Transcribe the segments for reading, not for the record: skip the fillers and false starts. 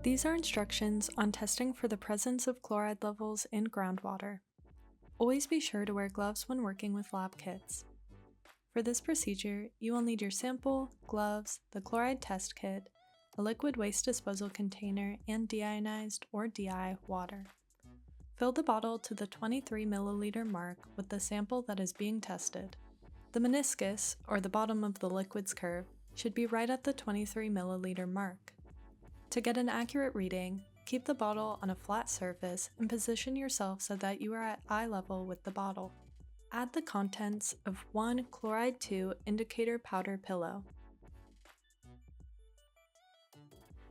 These are instructions on testing for the presence of chloride levels in groundwater. Always be sure to wear gloves when working with lab kits. For this procedure, you will need your sample, gloves, the chloride test kit, a liquid waste disposal container, and deionized or DI water. Fill the bottle to the 23 milliliter mark with the sample that is being tested. The meniscus, or the bottom of the liquid's curve, should be right at the 23 milliliter mark. To get an accurate reading, keep the bottle on a flat surface and position yourself so that you are at eye level with the bottle. Add the contents of 1 chloride 2 indicator powder pillow.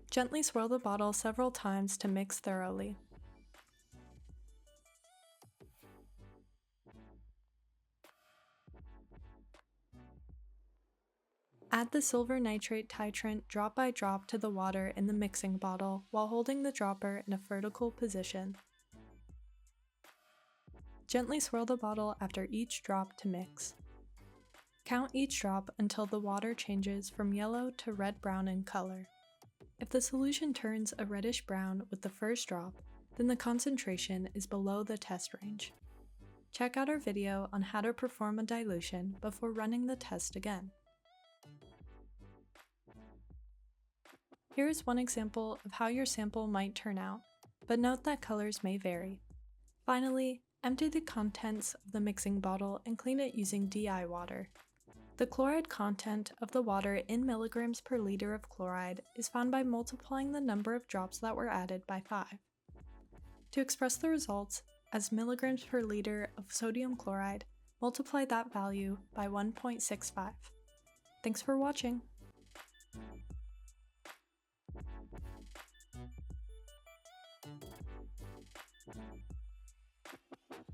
Gently swirl the bottle several times to mix thoroughly. Add the silver nitrate titrant drop by drop to the water in the mixing bottle while holding the dropper in a vertical position. Gently swirl the bottle after each drop to mix. Count each drop until the water changes from yellow to red-brown in color. If the solution turns a reddish-brown with the first drop, then the concentration is below the test range. Check out our video on how to perform a dilution before running the test again. Here is one example of how your sample might turn out, but note that colors may vary. Finally, empty the contents of the mixing bottle and clean it using DI water. The chloride content of the water in milligrams per liter of chloride is found by multiplying the number of drops that were added by 5. To express the results as milligrams per liter of sodium chloride, multiply that value by 1.65. Thanks for watching!